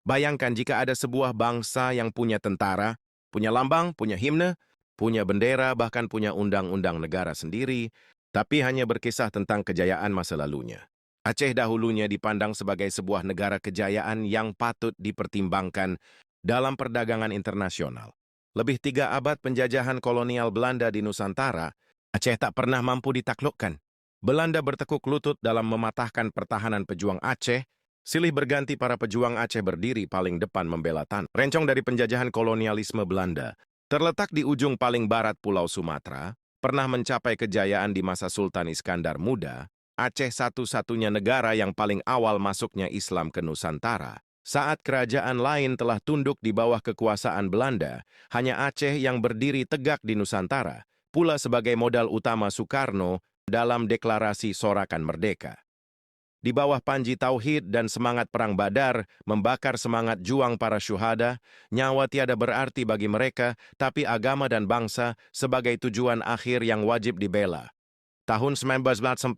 Bayangkan jika ada sebuah bangsa yang punya tentara, punya lambang, punya himne, punya bendera, bahkan punya undang-undang negara sendiri, tapi hanya berkisah tentang kejayaan masa lalunya. Aceh dahulunya dipandang sebagai sebuah negara kejayaan yang patut dipertimbangkan dalam perdagangan internasional. Lebih 3 abad penjajahan kolonial Belanda di Nusantara, Aceh tak pernah mampu ditaklukkan. Belanda bertekuk lutut dalam mematahkan pertahanan pejuang Aceh. Silih berganti para pejuang Aceh berdiri paling depan membela tanah. Rencong dari penjajahan kolonialisme Belanda, terletak di ujung paling barat Pulau Sumatera, pernah mencapai kejayaan di masa Sultan Iskandar Muda. Aceh satu-satunya negara yang paling awal masuknya Islam ke Nusantara. Saat kerajaan lain telah tunduk di bawah kekuasaan Belanda, hanya Aceh yang berdiri tegak di Nusantara, pula sebagai modal utama Soekarno dalam deklarasi Sorakan Merdeka. Di bawah panji tauhid dan semangat perang Badar, membakar semangat juang para syuhada, nyawa tiada berarti bagi mereka, tapi agama dan bangsa sebagai tujuan akhir yang wajib dibela. Tahun 1945,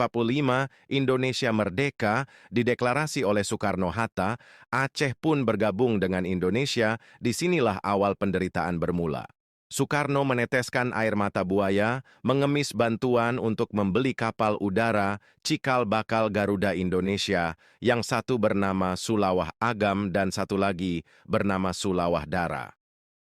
Indonesia merdeka, dideklarasi oleh Soekarno-Hatta, Aceh pun bergabung dengan Indonesia, disinilah awal penderitaan bermula. Soekarno meneteskan air mata buaya, mengemis bantuan untuk membeli kapal udara cikal bakal Garuda Indonesia, yang satu bernama Sulawah Agam dan satu lagi bernama Sulawah Dara.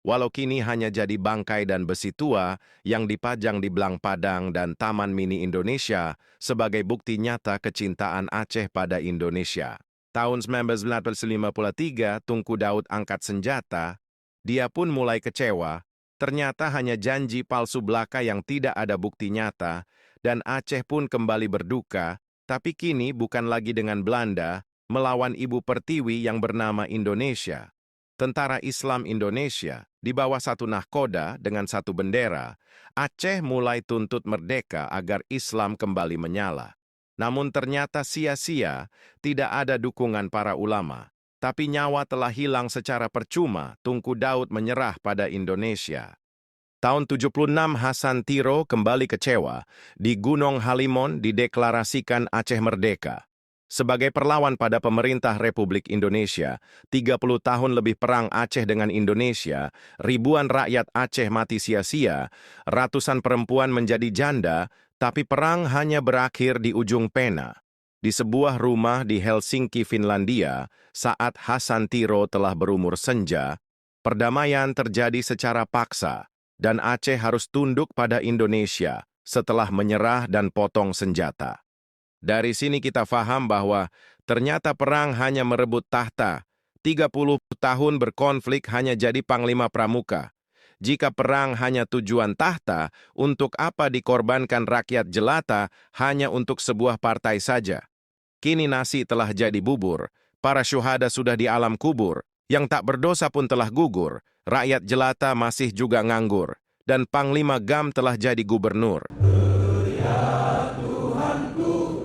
Walau kini hanya jadi bangkai dan besi tua yang dipajang di Belang Padang dan Taman Mini Indonesia sebagai bukti nyata kecintaan Aceh pada Indonesia. Tahun 1953, Tunku Daud angkat senjata, dia pun mulai kecewa. Ternyata hanya janji palsu belaka yang tidak ada bukti nyata, dan Aceh pun kembali berduka, tapi kini bukan lagi dengan Belanda, melawan Ibu Pertiwi yang bernama Indonesia. Tentara Islam Indonesia, di bawah satu nahkoda dengan satu bendera, Aceh mulai tuntut merdeka agar Islam kembali menyala. Namun ternyata sia-sia, tidak ada dukungan para ulama. Tapi nyawa telah hilang secara percuma, Tunku Daud menyerah pada Indonesia. Tahun 76 Hasan Tiro kembali kecewa, di Gunung Halimon dideklarasikan Aceh merdeka. Sebagai perlawan pada pemerintah Republik Indonesia, 30 tahun lebih perang Aceh dengan Indonesia, ribuan rakyat Aceh mati sia-sia, ratusan perempuan menjadi janda, tapi perang hanya berakhir di ujung pena. Di sebuah rumah di Helsinki, Finlandia, saat Hasan Tiro telah berumur senja, perdamaian terjadi secara paksa, dan Aceh harus tunduk pada Indonesia setelah menyerah dan potong senjata. Dari sini kita faham bahwa ternyata perang hanya merebut tahta, 30 tahun berkonflik hanya jadi panglima pramuka. Jika perang hanya tujuan tahta, untuk apa dikorbankan rakyat jelata hanya untuk sebuah partai saja? Kini nasi telah jadi bubur, para syuhada sudah di alam kubur, yang tak berdosa pun telah gugur, rakyat jelata masih juga nganggur, dan Panglima Gam telah jadi gubernur. Ya Tuhanku,